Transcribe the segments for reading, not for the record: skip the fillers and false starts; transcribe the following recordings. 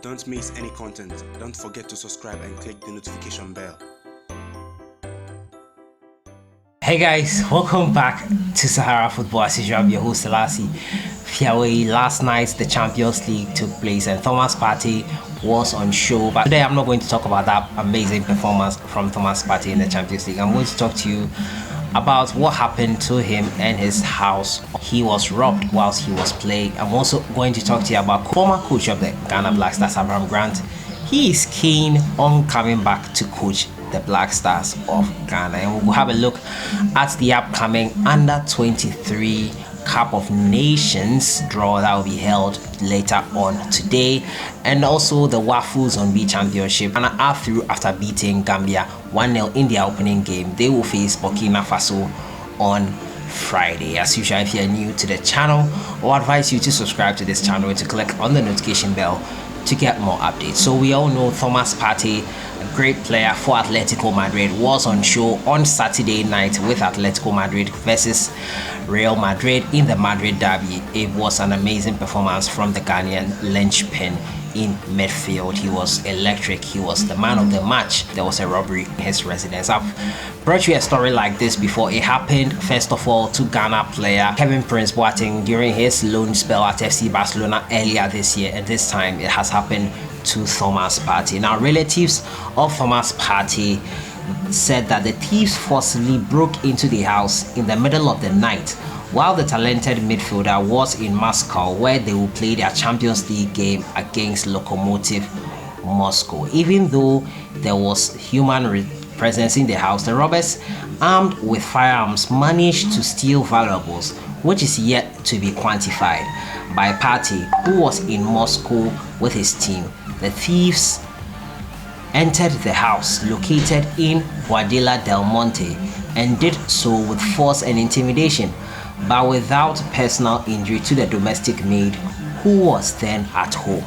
Don't miss any content. Don't forget to subscribe and click the notification bell. Hey guys, welcome back to Sahara Football. As usual, I'm your host Selassie Fiawe. Last night the Champions League took place and Thomas Partey was on show, but today I'm not going to talk about that amazing performance from Thomas Partey in the Champions League. I'm going to talk to you about what happened to him and his house. He was robbed whilst he was playing. I'm also going to talk to you about former coach of the Ghana Black Stars, Avram Grant. He is keen on coming back to coach the Black Stars of Ghana, and we'll have a look at the upcoming Under-23 Cup of Nations draw that will be held later on today, and also the WAFU Zone Championship. And are through after beating Gambia 1-0 in their opening game. They will face Burkina Faso on Friday. As usual, if you're new to the channel, I'll advise you to subscribe to this channel and to click on the notification bell to get more updates. So we all know Thomas Partey, a great player for Atletico Madrid, was on show on Saturday night with Atletico Madrid versus Real Madrid in the Madrid derby. It was an amazing performance from the Ghanaian linchpin in midfield. He was electric. He was the man of the match. There was a robbery in his residence. I've brought you a story like this before. It happened first of all to Ghana player Kevin Prince Boateng during his loan spell at FC Barcelona earlier this year, and this time it has happened to Thomas Partey. Now, relatives of Thomas Partey said that the thieves forcibly broke into the house in the middle of the night while the talented midfielder was in Moscow, where they will play their Champions League game against Lokomotiv Moscow. Even though there was human presence in the house, the robbers, armed with firearms, managed to steal valuables, which is yet to be quantified by Partey, who was in Moscow with his team. The thieves entered the house located in Boadilla del Monte and did so with force and intimidation, but without personal injury to the domestic maid who was then at home.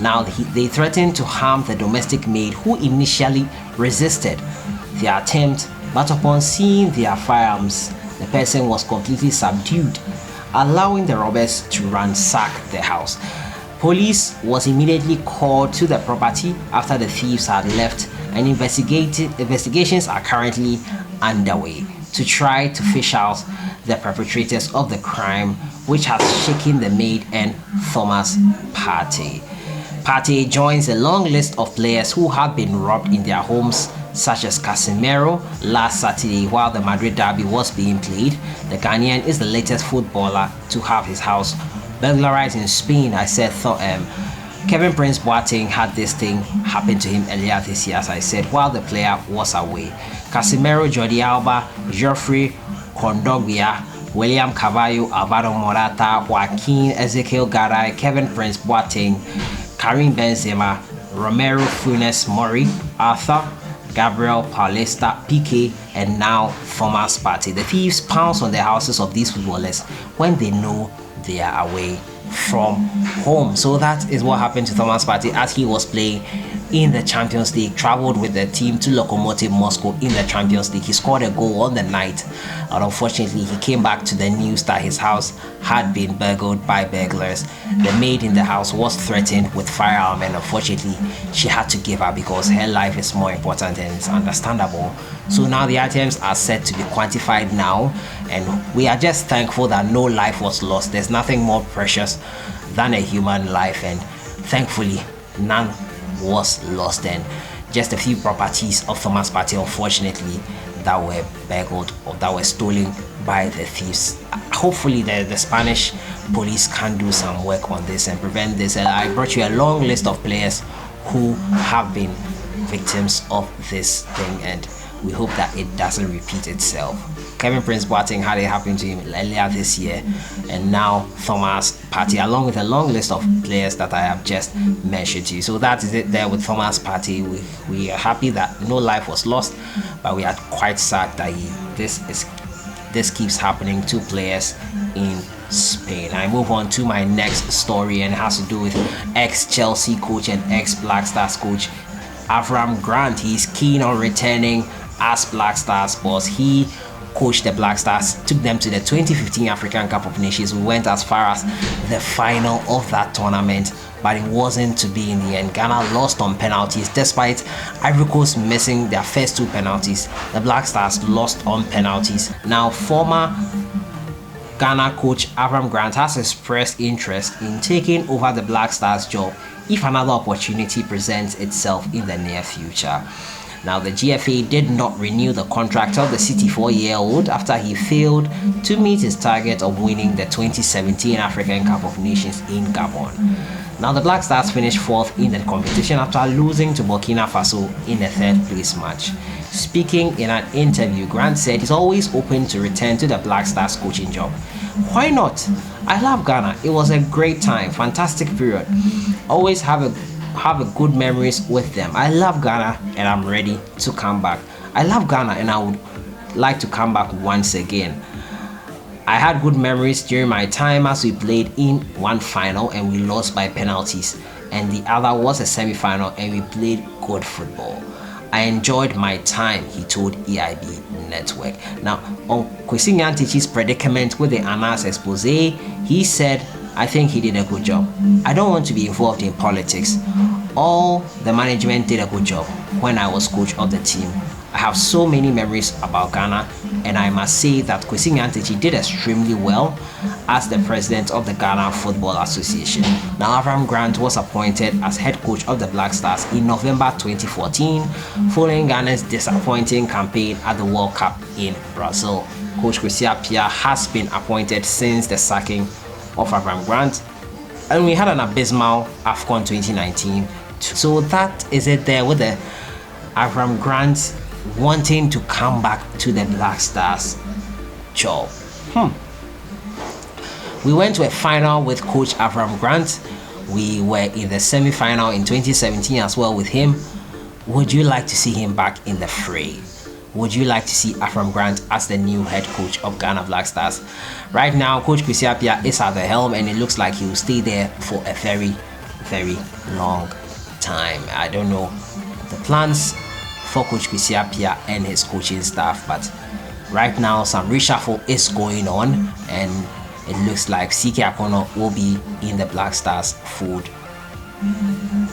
Now they threatened to harm the domestic maid, who initially resisted the attempt, but upon seeing their firearms, the person was completely subdued, allowing the robbers to ransack the house. Police was immediately called to the property after the thieves had left, and investigations are currently underway to try to fish out the perpetrators of the crime, which has shaken the maid and Thomas Partey. Partey joins a long list of players who have been robbed in their homes, such as Casemiro last Saturday while the Madrid derby was being played. The Ghanaian is the latest footballer to have his house burglarized in Spain. I said Kevin Prince Boateng had this thing happen to him earlier this year, as I said, while the player was away. Casemiro, Jordi Alba, Geoffrey Kondogbia, William Carvalho, Alvaro Morata, Joaquin Ezekiel Garay, Kevin Prince Boateng, Karim Benzema, Romero Funes Mori, Arthur, Gabriel Paulista, Piqué, and now Thomas Partey. The thieves pounce on the houses of these footballers when they know they are away from home. So that is what happened to Thomas Partey as he was playing in the Champions League. Traveled with the team to Lokomotiv Moscow in the Champions League. He scored a goal on the night, and unfortunately he came back to the news that his house had been burgled by burglars. The maid in the house was threatened with firearm, and unfortunately she had to give up because her life is more important, and it's understandable. So now the items are said to be quantified now, and we are just thankful that no life was lost. There's nothing more precious than a human life, and thankfully none was lost. And just a few properties of Thomas Partey, unfortunately, that were burgled or that were stolen by the thieves. Hopefully the Spanish police can do some work on this and prevent this. And I brought you a long list of players who have been victims of this thing, and we hope that it doesn't repeat itself. Kevin Prince Boateng had it happen to him earlier this year, and now Thomas Partey, along with a long list of players that I have just mentioned to you. So that is it there with Thomas Partey. We are happy that no life was lost, but we are quite sad that this keeps happening to players in Spain. I move on to my next story, and it has to do with ex-Chelsea coach and ex-Black Stars coach Avram Grant. He's keen on returning as Black Stars boss. He coached the Black Stars, took them to the 2015 African Cup of Nations. We went as far as the final of that tournament, but it wasn't to be in the end. Ghana lost on penalties despite Ivory Coast missing their first 2 penalties. The Black Stars lost on penalties. Now, former Ghana coach Avram Grant has expressed interest in taking over the Black Stars job if another opportunity presents itself in the near future. Now, the GFA did not renew the contract of the 64-year-old after he failed to meet his target of winning the 2017 African Cup of Nations in Gabon. Now, the Black Stars finished 4th in the competition after losing to Burkina Faso in a 3rd place match. Speaking in an interview, Grant said he's always open to return to the Black Stars coaching job. Why not? I love Ghana. It was a great time, fantastic period. Always have good memories with them. I love Ghana and I'm ready to come back. I love Ghana and I would like to come back once again. I had good memories during my time as we played in one final and we lost by penalties, and the other was a semi-final and we played good football. I enjoyed my time, he told EIB Network. Now, on Kwesi Nyantakyi's predicament with the Anas expose, he said, I think he did a good job. I don't want to be involved in politics. All the management did a good job when I was coach of the team. I have so many memories about Ghana, and I must say that Kwesi Nyantakyi did extremely well as the president of the Ghana Football Association. Now, Avram Grant was appointed as head coach of the Black Stars in November 2014, following Ghana's disappointing campaign at the World Cup in Brazil. Coach Kwesi Appiah has been appointed since the sacking of Avram Grant, and we had an abysmal Afcon 2019. So that is it there with the Avram Grant wanting to come back to the Black Stars job. We went to a final with Coach Avram Grant. We were in the semi-final in 2017 as well with him. Would you like to see him back in the fray? Would you like to see Avram Grant as the new head coach of Ghana Black Stars? Right now, Coach Kwesi Appiah is at the helm and it looks like he will stay there for a very, very long time. I don't know the plans for Coach Kwesi Appiah and his coaching staff, but right now some reshuffle is going on and it looks like CK Akono will be in the Black Stars fold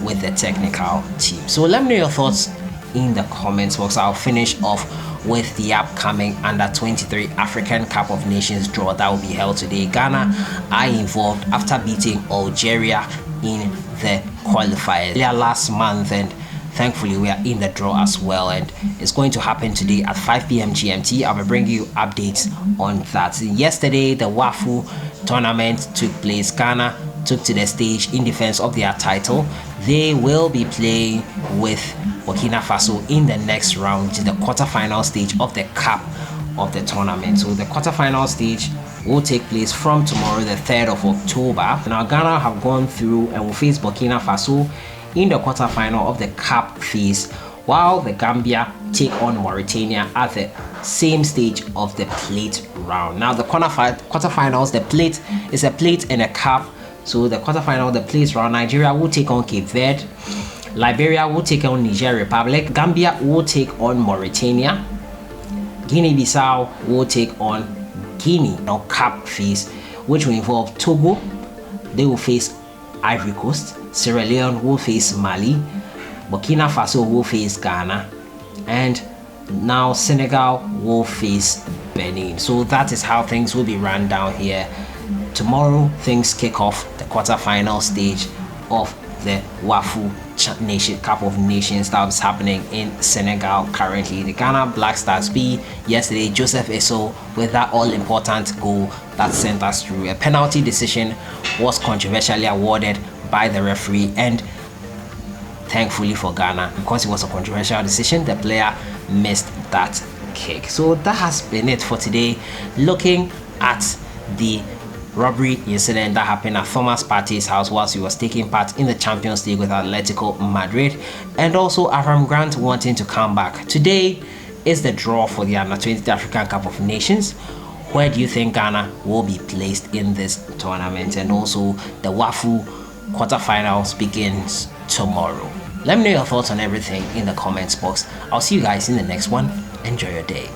with the technical team. So let me know your thoughts in the comments box. I'll finish off with the upcoming Under-23 African Cup of Nations draw that will be held today. Ghana are involved after beating Algeria in the qualifiers last month, and thankfully we are in the draw as well, and it's going to happen today at 5 p.m. GMT. I will bring you updates on that. Yesterday the WAFU tournament took place. Ghana took to the stage in defense of their title. They will be playing with Burkina Faso in the next round, which is the quarterfinal stage of the cup of the tournament. So the quarterfinal stage will take place from tomorrow, the 3rd of October. Now Ghana have gone through and will face Burkina Faso in the quarterfinal of the cup phase, while the Gambia take on Mauritania at the same stage of the plate round. Now the quarterfinals, the plate is a plate and a cup. So the quarterfinal, the plate round, Nigeria will take on Cape Verde, Liberia will take on Niger Republic, Gambia will take on Mauritania, Guinea-Bissau will take on Guinea. Now cup phase, which will involve Togo, they will face Ivory Coast, Sierra Leone will face Mali, Burkina Faso will face Ghana, and now Senegal will face Benin. So that is how things will be run down here. Tomorrow things kick off the quarterfinal stage of the WAFU Cup of Nations that was happening in Senegal currently. The Ghana Black Stars beat yesterday Joseph Esso with that all-important goal that sent us through. A penalty decision was controversially awarded by the referee, and thankfully for Ghana, because it was a controversial decision, the player missed that kick. So that has been it for today, looking at the robbery incident that happened at Partey's house whilst he was taking part in the Champions League with Atletico Madrid, and also Avram Grant wanting to come back. Today is the draw for the Under-23 African Cup of Nations. Where do you think Ghana will be placed in this tournament? And also the WAFU quarterfinals begins tomorrow. Let me know your thoughts on everything in the comments box. I'll see you guys in the next one. Enjoy your day.